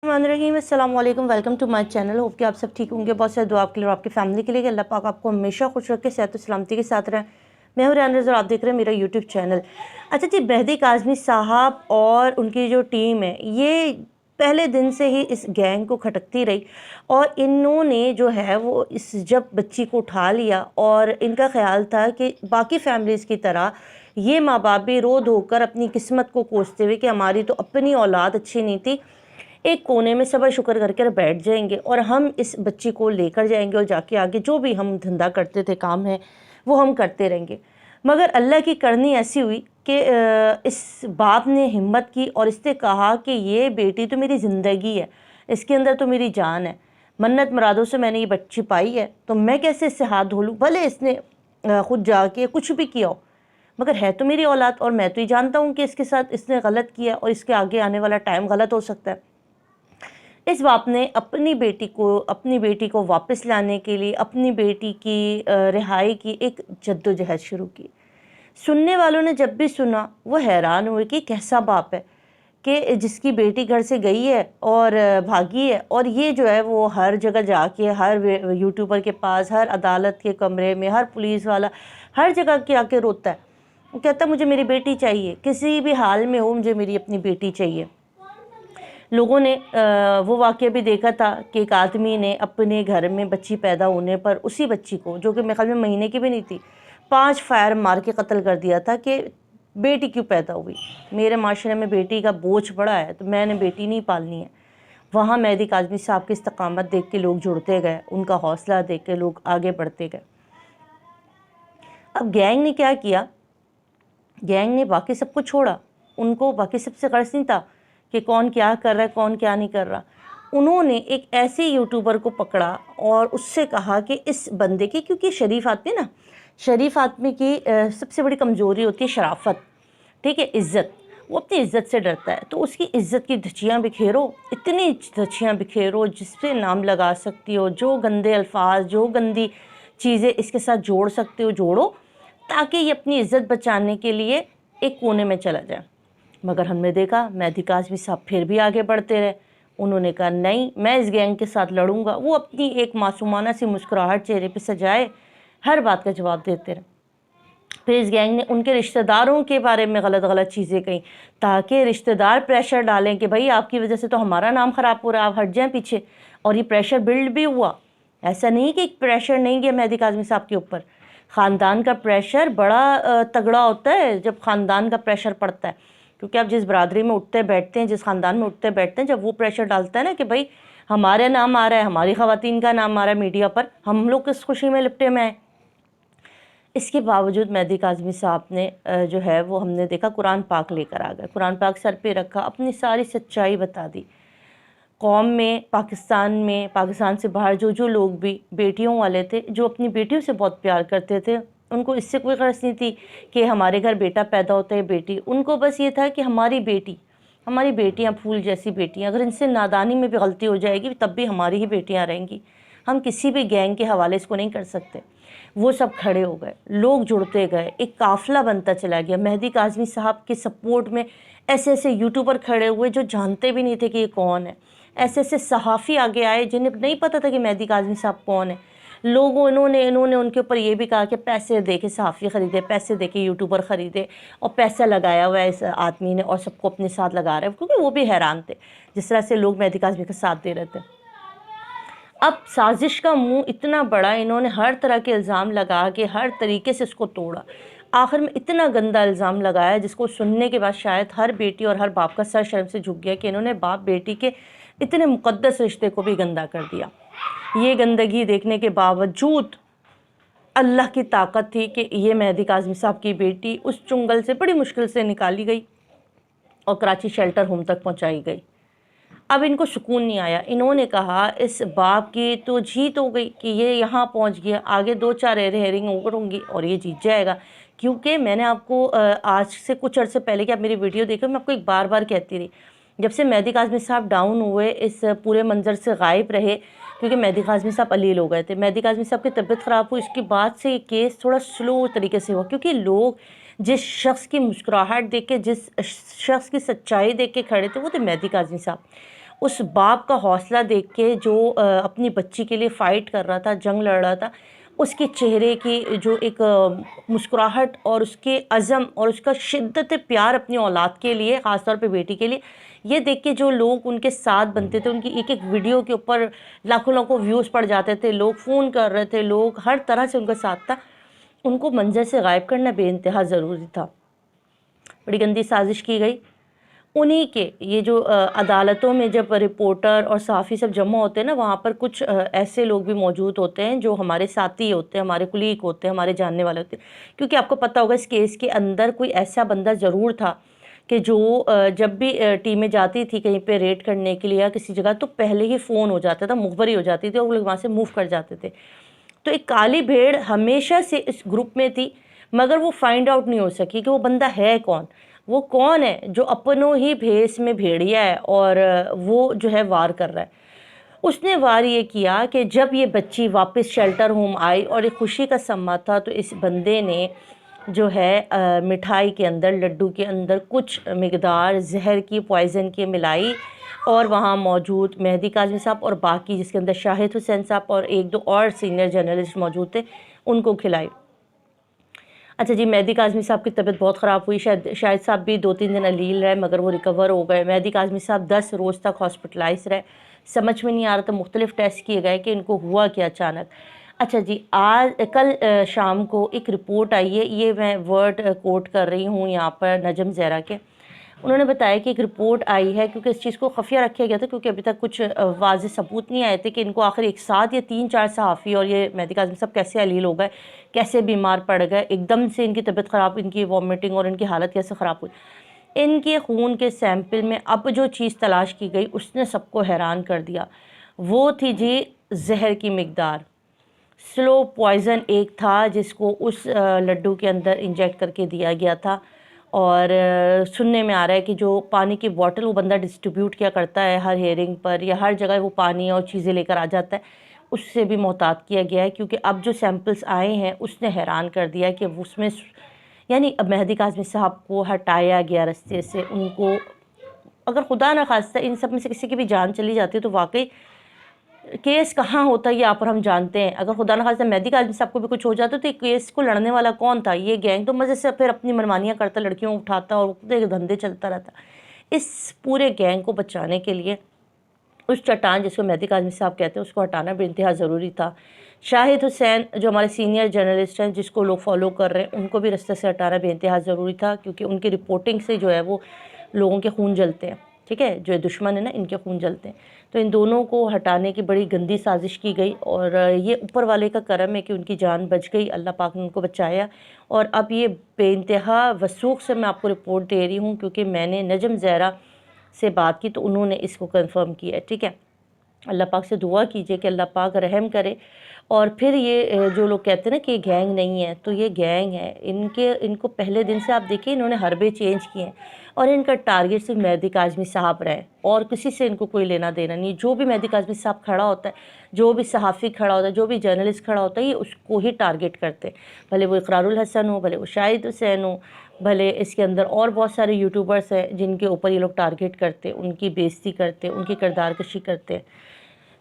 बिस्मिल्लाहिर्रहमानिर्रहीम। अस्सलाम वालेकुम, welcome to my channel. Hope कि आप सब ठीक होंगे। बहुत सारे दुआ आपके लिए और आपकी फैमिली के लिए कि अल्लाह पाक आपको हमेशा खुश रखे, सेहत और सलामती के साथ रहें। मैं हूं रियान रज़ा और आप देख रहे हैं मेरा यूट्यूब चैनल। अच्छा जी, मेहदी काज़मी साहब और उनकी जो टीम है ये पहले दिन से ही इस गैंग को खटकती रही और इन्होंने जो है वो इस जब बच्ची को उठा लिया और इनका ख्याल था कि बाकी फैमिलीज़ की तरह ये माँ बाप भी रो धोकर अपनी किस्मत को कोसते हुए कि हमारी तो अपनी औलाद अच्छी नहीं थी, एक कोने में सब्र शुक्र करके बैठ जाएंगे और हम इस बच्ची को लेकर जाएंगे और जाके आगे जो भी हम धंधा करते थे, काम है, वो हम करते रहेंगे। मगर अल्लाह की करनी ऐसी हुई कि इस बाप ने हिम्मत की और इसने कहा कि ये बेटी तो मेरी ज़िंदगी है, इसके अंदर तो मेरी जान है, मन्नत मुरादों से मैंने ये बच्ची पाई है, तो मैं कैसे इससे हाथ धो लूँ। भले इसने खुद जाके कुछ भी किया हो, मगर है तो मेरी औलाद और मैं तो ये जानता हूँ कि इसके साथ इसने गलत किया और इसके आगे आने वाला टाइम गलत हो सकता है। इस बाप ने अपनी बेटी को वापस लाने के लिए अपनी बेटी की रिहाई की एक जद्दोजहद शुरू की। सुनने वालों ने जब भी सुना वो हैरान हुए कि कैसा बाप है कि जिसकी बेटी घर से गई है और भागी है, और ये जो है वो हर जगह जाके हर यूट्यूबर के पास, हर अदालत के कमरे में, हर पुलिस वाला हर जगह के आके रोता है। वो कहता मुझे मेरी बेटी चाहिए, किसी भी हाल में हो मुझे मेरी अपनी बेटी चाहिए। लोगों ने वो वाक़या भी देखा था कि एक आदमी ने अपने घर में बच्ची पैदा होने पर उसी बच्ची को, जो कि मेरे ख्याल में महीने की भी नहीं थी, 5 फायर मार के कत्ल कर दिया था कि बेटी क्यों पैदा हुई, मेरे माशरे में बेटी का बोझ बड़ा है तो मैंने बेटी नहीं पालनी है। वहाँ मेहदी काज़मी साहब की इस्तकामत देख के लोग जुड़ते गए, उनका हौसला देख के लोग आगे बढ़ते गए। अब गैंग ने क्या किया, गैंग ने बाकी सबको छोड़ा, उनको बाकी सबसे गर्ज नहीं था कि कौन क्या कर रहा है, कौन क्या नहीं कर रहा। उन्होंने एक ऐसे यूट्यूबर को पकड़ा और उससे कहा कि इस बंदे की, क्योंकि शरीफ आदमी ना, शरीफ आदमी की सबसे बड़ी कमज़ोरी होती है शराफत, ठीक है, इज़्ज़त। वो अपनी इज़्ज़त से डरता है, तो उसकी इज़्ज़त की धज्जियाँ बिखेरो, इतनी धज्जियाँ बिखेरो जिस पे नाम लगा सकती हो, जो गंदे अल्फाज, जो गंदी चीज़ें इसके साथ जोड़ सकते हो जोड़ो, ताकि ये अपनी इज़्ज़त बचाने के लिए एक कोने में चला जाए। मगर हमने देखा मेहदी काज़मी साहब फिर भी आगे बढ़ते रहे। उन्होंने कहा नहीं, मैं इस गैंग के साथ लड़ूंगा। वो अपनी एक मासूमाना सी मुस्कुराहट चेहरे पे सजाए हर बात का जवाब देते रहे। फिर इस गैंग ने उनके रिश्तेदारों के बारे में गलत गलत चीज़ें कही ताकि रिश्तेदार प्रेशर डालें कि भाई आपकी वजह से तो हमारा नाम ख़राब हो रहा है, आप हट जाएँ पीछे। और ये प्रेशर बिल्ड भी हुआ। ऐसा नहीं कि प्रेशर नहीं गया मेहदी काज़मी साहब के ऊपर, ख़ानदान का प्रेशर बड़ा तगड़ा होता है जब ख़ानदान का प्रेशर पड़ता है। क्योंकि आप जिस बरादरी में उठते बैठते हैं, जिस ख़ानदान में उठते बैठते हैं, जब वो प्रेशर डालता है ना कि भाई हमारा नाम आ रहा है, हमारी ख़वातीन का नाम आ रहा है मीडिया पर, हम लोग किस खुशी में लिपटे में आए। इसके बावजूद मेहदी काज़मी साहब ने जो है वो हमने देखा कुरान पाक लेकर आ गए, कुरान पाक सर पे रखा, अपनी सारी सच्चाई बता दी। कौम में, पाकिस्तान से बाहर जो जो लोग भी बेटियों वाले थे, जो अपनी बेटियों से बहुत प्यार करते थे, उनको इससे कोई गर्ज नहीं थी कि हमारे घर बेटा पैदा होता है बेटी, उनको बस ये था कि हमारी बेटियां फूल जैसी बेटियां, अगर इनसे नादानी में भी गलती हो जाएगी तब भी हमारी ही बेटियां रहेंगी, हम किसी भी गैंग के हवाले इसको नहीं कर सकते। वो सब खड़े हो गए, लोग जुड़ते गए, एक काफ़िला बनता चला गया। मेहदी काज़मी साहब के सपोर्ट में ऐसे ऐसे यूट्यूबर खड़े हुए जो जानते भी नहीं थे कि ये कौन है। ऐसे ऐसे सहाफ़ी आगे आए जिन्हें नहीं पता था कि मेहदी काज़मी साहब कौन है। लोगों इन्होंने उनके ऊपर ये भी कहा कि पैसे दे के सहाफ़ी ख़रीदे, पैसे दे के यूट्यूबर ख़रीदे, और पैसा लगाया हुआ है इस आदमी ने और सबको अपने साथ लगा रहे हैं, क्योंकि वो भी हैरान थे जिस तरह से लोग मेहदी काज़मी का साथ दे रहे थे। अब साजिश का मुंह इतना बड़ा, इन्होंने हर तरह के इल्ज़ाम लगा के हर तरीके से इसको तोड़ा। आखिर में इतना गंदा इल्ज़ाम लगाया जिसको सुनने के बाद शायद हर बेटी और हर बाप का सर शर्म से झुक गया कि इन्होंने बाप बेटी के इतने मुक़द्दस रिश्ते को भी गंदा कर दिया। ये गंदगी देखने के बावजूद अल्लाह की ताकत थी कि ये मेहदी काज़मी साहब की बेटी उस चुंगल से बड़ी मुश्किल से निकाली गई और कराची शेल्टर होम तक पहुंचाई गई। अब इनको सुकून नहीं आया। इन्होंने कहा इस बाप की तो जीत हो गई कि ये यहाँ पहुँच गया, आगे 2-4 हेयरिंग ओवर होंगी और ये जीत जाएगा। क्योंकि मैंने आपको आज से कुछ अर्से पहले कि आप मेरी वीडियो देखो, मैं आपको एक बार बार कहती रही, जब से मेहदी काज़मी साहब डाउन हुए, इस पूरे मंजर से गायब रहे, क्योंकि मेहदी काज़मी साहब अलील हो गए थे, मेहदी काज़मी साहब की तबीयत ख़राब हुई, इसके बाद से ये केस थोड़ा स्लो तरीके से हुआ। क्योंकि लोग जिस शख्स की मुस्कुराहट देख के, जिस शख्स की सच्चाई देख के खड़े थे, वो थे मेहदी काज़मी साहब। اس باپ کا حوصلہ دیکھ کے جو اپنی بچی کے لیے فائٹ کر رہا تھا، جنگ لڑ رہا تھا، اس کے چہرے کی جو ایک مسکراہٹ اور اس کے عزم اور اس کا شدت پیار اپنی اولاد کے لیے، خاص طور پہ بیٹی کے لیے، یہ دیکھ کے جو لوگ ان کے ساتھ بنتے تھے، ان کی ایک ایک ویڈیو کے اوپر لاکھوں لاکھوں ویوز پڑ جاتے تھے، لوگ فون کر رہے تھے، لوگ ہر طرح سے ان کا ساتھ تھا، ان کو منظر سے غائب کرنا بے انتہا ضروری تھا۔ بڑی گندی سازش کی گئی۔ انہی کے یہ جو عدالتوں میں جب رپورٹر اور صحافی سب جمع ہوتے ہیں نا، وہاں پر کچھ ایسے لوگ بھی موجود ہوتے ہیں جو ہمارے ساتھی ہوتے ہیں، ہمارے کلیگ ہوتے ہیں، ہمارے جاننے والے ہوتے ہیں، کیونکہ آپ کو پتہ ہوگا اس کیس کے اندر کوئی ایسا بندہ ضرور تھا کہ جو جب بھی ٹیمیں جاتی تھی کہیں پہ ریڈ کرنے کے لیے یا کسی جگہ، تو پہلے ہی فون ہو جاتا تھا، مخبری ہو جاتی تھی اور وہ لوگ وہاں سے موو کر جاتے تھے۔ تو ایک کالی بھیڑ ہمیشہ سے اس گروپ میں تھی، مگر وہ فائنڈ آؤٹ نہیں ہو سکی کہ وہ بندہ ہے کون، وہ کون ہے جو اپنوں ہی بھیس میں بھیڑیا ہے اور وہ جو ہے وار کر رہا ہے۔ اس نے وار یہ کیا کہ جب یہ بچی واپس شیلٹر ہوم آئی اور ایک خوشی کا سما تھا، تو اس بندے نے جو ہے مٹھائی کے اندر، لڈو کے اندر کچھ مقدار زہر کی، پوائزن کی ملائی اور وہاں موجود مہدی کاظمی صاحب اور باقی جس کے اندر شاہد حسین صاحب اور ایک دو اور سینئر جرنلسٹ موجود تھے، ان کو کھلائی۔ اچھا جی، مہدی کاظمی صاحب کی طبیعت بہت خراب ہوئی، شاہد صاحب بھی 2-3 دن علیل رہے مگر وہ ریکور ہو گئے۔ مہدی کاظمی صاحب 10 روز تک ہاسپٹلائز رہے، سمجھ میں نہیں آ رہا تھا، مختلف ٹیسٹ کیے گئے کہ ان کو ہوا کیا اچانک۔ اچھا جی، کل شام کو ایک رپورٹ آئی ہے، یہ میں ورڈ کوٹ کر رہی ہوں یہاں پر نجم زہرا کے، انہوں نے بتایا کہ ایک رپورٹ آئی ہے، کیونکہ اس چیز کو خفیہ رکھا گیا تھا کیونکہ ابھی تک کچھ واضح ثبوت نہیں آئے تھے کہ ان کو آخر ایک ساتھ یہ 3-4 صحافی اور یہ مہدی کاظمی صاحب کیسے علیل ہو گئے، کیسے بیمار پڑ گئے، ایک دم سے ان کی طبیعت خراب، ان کی وامٹنگ اور ان کی حالت کیسے خراب ہوئی۔ ان کے خون کے سیمپل میں اب جو چیز تلاش کی گئی اس نے سب کو حیران کر دیا، وہ تھی جی زہر کی مقدار۔ سلو پوائزن ایک تھا جس کو اس لڈو کے اندر انجیکٹ کر کے دیا گیا تھا، اور سننے میں آ رہا ہے کہ جو پانی کی بوٹل وہ بندہ ڈسٹریبیوٹ کیا کرتا ہے ہر ہیئرنگ پر یا ہر جگہ وہ پانی اور چیزیں لے کر آ جاتا ہے، اس سے بھی محتاط کیا گیا ہے، کیونکہ اب جو سیمپلز آئے ہیں اس نے حیران کر دیا کہ اس میں یعنی اب مہدی کاظمی صاحب کو ہٹایا گیا رستے سے، ان کو اگر خدا نہ خواستہ ان سب میں سے کسی کی بھی جان چلی جاتی تو واقعی کیس کہاں ہوتا ہے یہ آپ اور ہم جانتے ہیں۔ اگر خدا نہ خواستہ مہدی کاظمی صاحب کو بھی کچھ ہو جاتا تو یہ کیس کو لڑنے والا کون تھا؟ یہ گینگ تو مزے سے پھر اپنی منمانیاں کرتا، لڑکیوں اٹھاتا اور دھندے چلتا رہتا۔ اس پورے گینگ کو بچانے کے لیے اس چٹان جس کو مہدی کاظمی صاحب کہتے ہیں اس کو ہٹانا بے انتہا ضروری تھا۔ شاہد حسین جو ہمارے سینئر جرنلسٹ ہیں جس کو لوگ فالو کر رہے ہیں، ان کو بھی رستے سے ہٹانا بے انتہا ضروری تھا، کیونکہ ان کی رپورٹنگ سے جو ہے وہ لوگوں کے خون جلتے ہیں، ٹھیک ہے، جو دشمن ہے نا ان کے خون جلتے ہیں۔ تو ان دونوں کو ہٹانے کی بڑی گندی سازش کی گئی، اور یہ اوپر والے کا کرم ہے کہ ان کی جان بچ گئی، اللہ پاک نے ان کو بچایا۔ اور اب یہ بے انتہا وثوق سے میں آپ کو رپورٹ دے رہی ہوں کیونکہ میں نے نجم زہرا سے بات کی تو انہوں نے اس کو کنفرم کیا ہے، ٹھیک ہے۔ اللہ پاک سے دعا کیجئے کہ اللہ پاک رحم کرے۔ اور پھر یہ جو لوگ کہتے ہیں نا کہ یہ گینگ نہیں ہے، تو یہ گینگ ہے، ان کو پہلے دن سے آپ دیکھیں انہوں نے حربے چینج کیے ہیں، اور ان کا ٹارگٹ صرف مہدی کاظمی صاحب رہے، اور کسی سے ان کو کوئی لینا دینا نہیں۔ جو بھی مہدی کاظمی صاحب کھڑا ہوتا ہے، جو بھی صحافی کھڑا ہوتا ہے، جو بھی جرنلسٹ کھڑا ہوتا ہے، یہ اس کو ہی ٹارگٹ کرتے ہیں، بھلے وہ اقرار الحسن ہو، بھلے وہ شاہد حسین ہو، بھلے اس کے اندر اور بہت سارے یوٹیوبرس ہیں جن کے اوپر یہ لوگ ٹارگٹ کرتے، ان کی بے عزتی کرتے، ان کی کردار کشی کرتے ہیں۔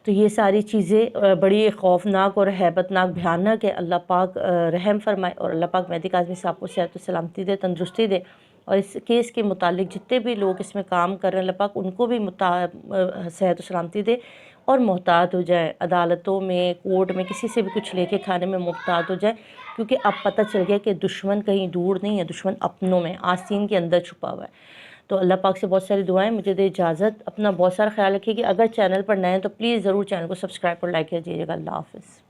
تو یہ ساری چیزیں بڑی خوفناک اور ہیبت ناک بھیانک ہے۔ اللہ پاک رحم فرمائے، اور اللہ پاک مہدی کاظمی صاحب کو صحت و سلامتی دے، تندرستی دے، اور اس کیس کے متعلق جتنے بھی لوگ اس میں کام کر رہے ہیں اللہ پاک ان کو بھی صحت و سلامتی دے، اور محتاط ہو جائے، عدالتوں میں، کورٹ میں کسی سے بھی کچھ لے کے کھانے میں محتاط ہو جائے، کیونکہ اب پتہ چل گیا کہ دشمن کہیں دور نہیں ہے، دشمن اپنوں میں آستین کے اندر چھپا ہوا ہے۔ تو اللہ پاک سے بہت ساری دعائیں، مجھے دے اجازت، اپنا بہت سارا خیال رکھیے کہ اگر چینل پر نئے ہیں تو پلیز ضرور چینل کو سبسکرائب اور لائک کیجیے گا۔ اللہ حافظ۔